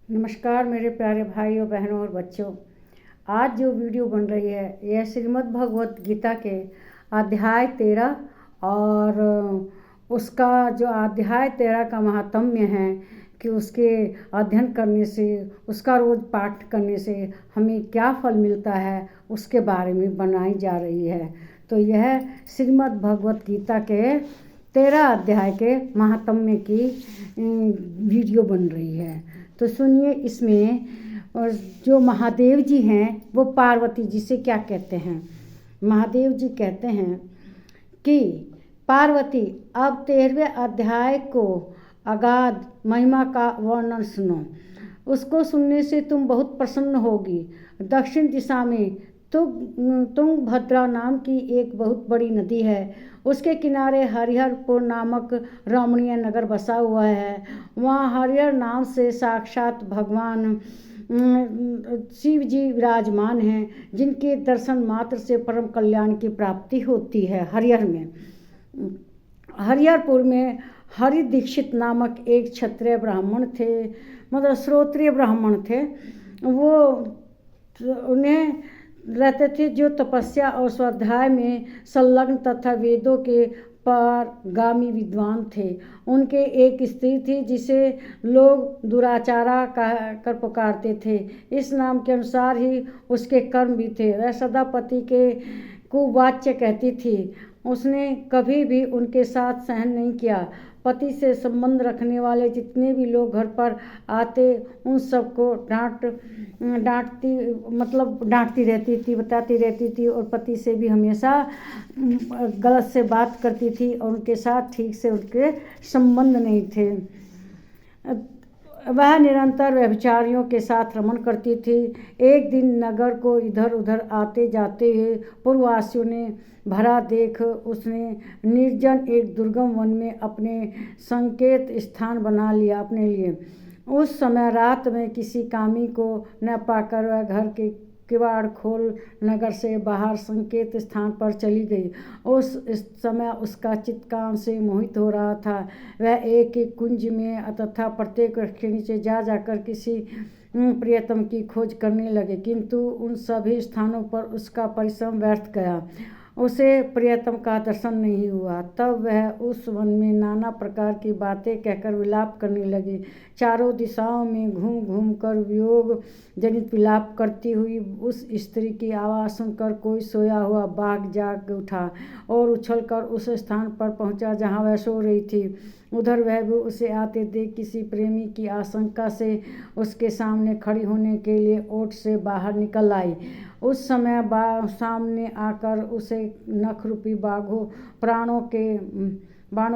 नमस्कार मेरे प्यारे भाइयों बहनों और बच्चों। आज जो वीडियो बन रही है यह श्रीमद् भगवत गीता के अध्याय 13 और उसका जो अध्याय 13 का महात्म्य है कि उसके अध्ययन करने से, उसका रोज़ पाठ करने से हमें क्या फल मिलता है उसके बारे में बनाई जा रही है। तो यह श्रीमद् भगवत गीता के 13 अध्याय के महात्म्य की वीडियो बन रही है। तो सुनिए, इसमें और जो महादेव जी हैं वो पार्वती जी से क्या कहते हैं। महादेव जी कहते हैं कि पार्वती, अब 13वें अध्याय को अगाध महिमा का वर्णन सुनो। उसको सुनने से तुम बहुत प्रसन्न होगी। दक्षिण दिशा में तुंगभद्रा नाम की एक बहुत बड़ी नदी है। उसके किनारे हरिहरपुर नामक रमणीय नगर बसा हुआ है। वहाँ हरिहर नाम से साक्षात भगवान शिव जी विराजमान हैं, जिनके दर्शन मात्र से परम कल्याण की प्राप्ति होती है। हरिहर में, हरिहरपुर में हरि दीक्षित नामक एक क्षत्रिय ब्राह्मण थे, मतलब श्रोत्रिय ब्राह्मण थे। वो उन्हें रहते थे जो तपस्या और स्वाध्याय में संलग्न तथा वेदों के पारगामी विद्वान थे। उनके एक स्त्री थी जिसे लोग दुराचारा कर पुकारते थे। इस नाम के अनुसार ही उसके कर्म भी थे। वह सदा पति के कुवाच्य कहती थी। उसने कभी भी उनके साथ सहन नहीं किया। पति से संबंध रखने वाले जितने भी लोग घर पर आते उन सबको डांटती रहती थी, बताती रहती थी, और पति से भी हमेशा गलत से बात करती थी और उनके साथ ठीक से उनके संबंध नहीं थे। वह निरंतर व्यभिचारियों के साथ रमण करती थी। एक दिन नगर को इधर उधर आते जाते हुए पूर्ववासियों ने भरा देख उसने निर्जन एक दुर्गम वन में अपने संकेत स्थान बना लिया अपने लिए। उस समय रात में किसी कामी को न पाकर वह घर के किवाड़ खोल नगर से बाहर संकेत स्थान पर चली गई। उस समय उसका चित्त काम से मोहित हो रहा था। वह एक एक कुंज में तथा प्रत्येक वृक्ष के नीचे जा जाकर किसी प्रियतम की खोज करने लगे, किंतु उन सभी स्थानों पर उसका परिश्रम व्यर्थ गया। उसे प्रियतम का दर्शन नहीं हुआ। तब वह उस वन में नाना प्रकार की बातें कहकर विलाप करने लगी। चारों दिशाओं में घूम घूम कर वियोग जनित विलाप करती हुई उस स्त्री की आवाज़ सुनकर कोई सोया हुआ बाघ जाग उठा और उछलकर उस स्थान पर पहुंचा जहां वह सो रही थी। उधर वह भी उसे आते देख किसी प्रेमी की आशंका से उसके सामने खड़ी होने के लिए ओट से बाहर निकल आई। उस समय सामने आकर उसे नख रूपी बाणों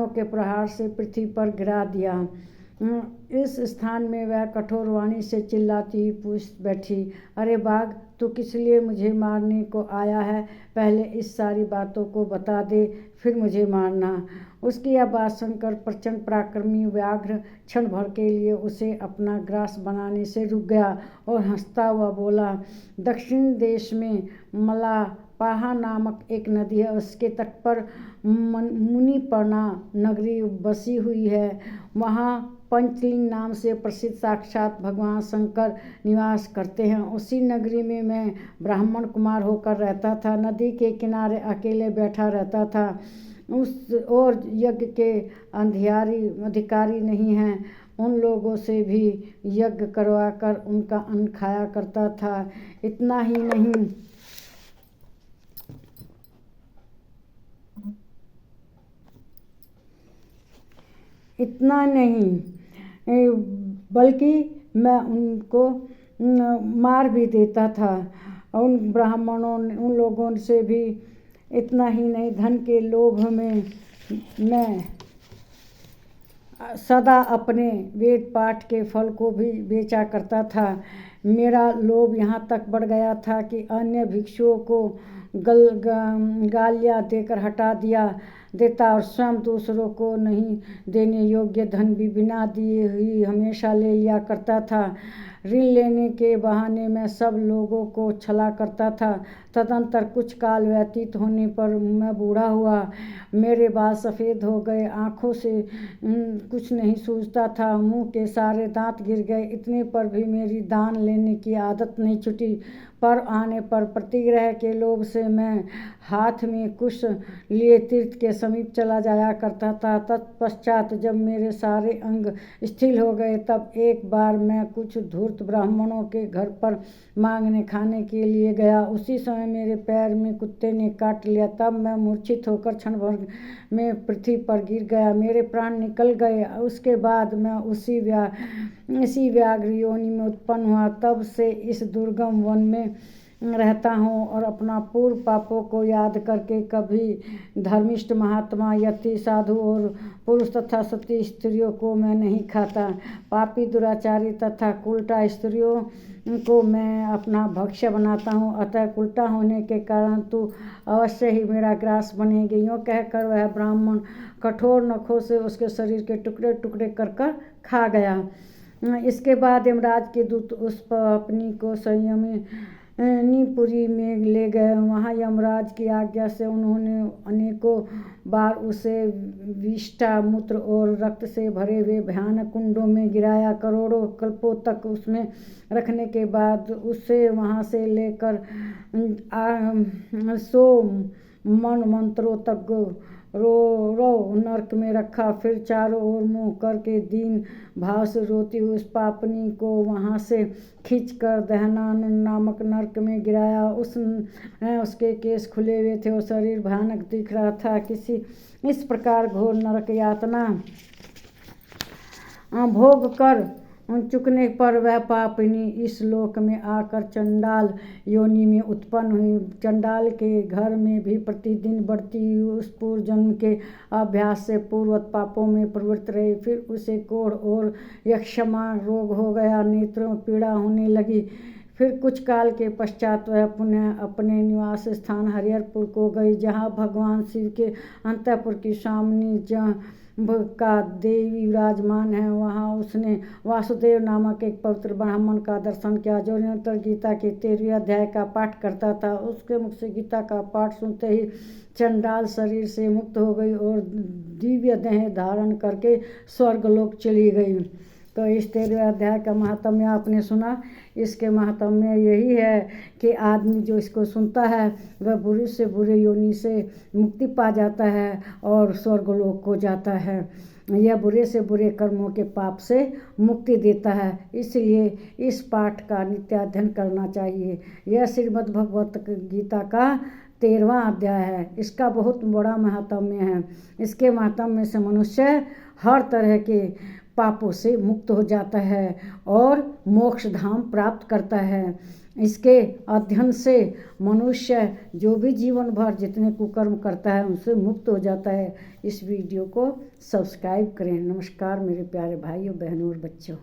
के प्रहार से पृथ्वी पर गिरा दिया। इस स्थान में वह कठोर वाणी से चिल्लाती हुई पूछ बैठी, अरे बाघ, तू किस लिए मुझे मारने को आया है? पहले इस सारी बातों को बता दे, फिर मुझे मारना। उसकी यह बात सुनकर प्रचंड पराक्रमी व्याघ्र क्षण भर के लिए उसे अपना ग्रास बनाने से रुक गया और हंसता हुआ बोला, दक्षिण देश में मलापाहा नामक एक नदी है। उसके तट पर मुनिपर्णा नगरी बसी हुई है। वहाँ पंचलिंग नाम से प्रसिद्ध साक्षात भगवान शंकर निवास करते हैं। उसी नगरी में मैं ब्राह्मण कुमार होकर रहता था। नदी के किनारे अकेले बैठा रहता था। उस और यज्ञ के अधिकारी नहीं हैं, उन लोगों से भी यज्ञ करवाकर उनका अन्न खाया करता था। इतना नहीं बल्कि मैं उनको मार भी देता था। उन लोगों से भी इतना ही नहीं, धन के लोभ में मैं सदा अपने वेद पाठ के फल को भी बेचा करता था। मेरा लोभ यहाँ तक बढ़ गया था कि अन्य भिक्षुओं को गालियाँ देकर हटा दिया। देता और स्वयं दूसरों को नहीं देने योग्य धन भी बिना दिए ही हमेशा ले लिया करता था। ऋण लेने के बहाने मैं सब लोगों को छला करता था। तदंतर कुछ काल व्यतीत होने पर मैं बूढ़ा हुआ। मेरे बाल सफ़ेद हो गए, आँखों से कुछ नहीं सूझता था, मुंह के सारे दांत गिर गए। इतने पर भी मेरी दान लेने की आदत नहीं छूटी। पर आने पर प्रतिग्रह के लोभ से मैं हाथ में कुश लिए तीर्थ के समीप चला जाया करता था। तत्पश्चात जब मेरे सारे अंग स्थिर हो गए तब एक बार मैं कुछ धूर्त ब्राह्मणों के घर पर मांगने खाने के लिए गया। उसी समय मेरे पैर में कुत्ते ने काट लिया। तब मैं मूर्छित होकर क्षण भर में पृथ्वी पर गिर गया, मेरे प्राण निकल गए। उसके बाद मैं इसी व्याघ्र योनि में उत्पन्न हुआ। तब से इस दुर्गम वन में रहता हूँ और अपना पूर्व पापों को याद करके कभी धर्मिष्ठ महात्मा, यति, साधु और पुरुष तथा सती स्त्रियों को मैं नहीं खाता। पापी, दुराचारी तथा कुलटा स्त्रियों को मैं अपना भक्ष्य बनाता हूँ। अतः कुलटा होने के कारण तू अवश्य ही मेरा ग्रास बनेगी। यूँ कहकर वह ब्राह्मण कठोर नखों से उसके शरीर के टुकड़े टुकड़े कर खा गया। इसके बाद यमराज के दूत उस पत्नी को संयमिनीपुरी में ले गए। वहाँ यमराज की आज्ञा से उन्होंने अनेकों बार उसे विष्ठा, मूत्र और रक्त से भरे हुए भयानक कुंडों में गिराया। करोड़ों कल्पों तक उसमें रखने के बाद उसे वहाँ से लेकर 100 मंत्रों तक रो नरक में रखा। फिर चारों ओर मुँह करके दीन भाव से रोती हुई उस पापनी को वहाँ से खींचकर दहनानन नामक नरक में गिराया। उसके केस खुले हुए थे और शरीर भयानक दिख रहा था। इस प्रकार घोर नरक यातना भोग कर चुकने पर वह पापिनी इस लोक में आकर चंडाल योनि में उत्पन्न हुई। चंडाल के घर में भी प्रतिदिन बढ़ती हुई उस पूर्व जन्म के अभ्यास से पूर्ववत पापों में प्रवृत्त रही। फिर उसे कोढ़ और यक्षमा रोग हो गया, नेत्रों में पीड़ा होने लगी। फिर कुछ काल के पश्चात वह पुनः अपने निवास स्थान हरिहरपुर को गई, जहाँ भगवान शिव के अंतःपुर की स्वामिनी का देवी विराजमान है। वहाँ उसने वासुदेव नामक एक पवित्र ब्राह्मण का दर्शन किया, जो निरंतर गीता के 13वें अध्याय का पाठ करता था। उसके मुख से गीता का पाठ सुनते ही चंडाल शरीर से मुक्त हो गई और दिव्य देह धारण करके स्वर्गलोक चली गई। तो इस 13वें अध्याय का महात्म्य आपने सुना। इसके महात्म्य यही है कि आदमी जो इसको सुनता है वह बुरे से बुरे योनि से मुक्ति पा जाता है और स्वर्गलोक को जाता है। यह बुरे से बुरे कर्मों के पाप से मुक्ति देता है। इसलिए इस पाठ का नित्याध्ययन करना चाहिए। यह श्रीमद् भगवत गीता का 13वां अध्याय है। इसका बहुत बड़ा महात्म्य है। इसके महात्म्य से मनुष्य हर तरह के पापों से मुक्त हो जाता है और मोक्ष धाम प्राप्त करता है। इसके अध्ययन से मनुष्य जो भी जीवन भर जितने कुकर्म करता है उनसे मुक्त हो जाता है। इस वीडियो को सब्सक्राइब करें। नमस्कार मेरे प्यारे भाइयों, बहनों और बच्चों।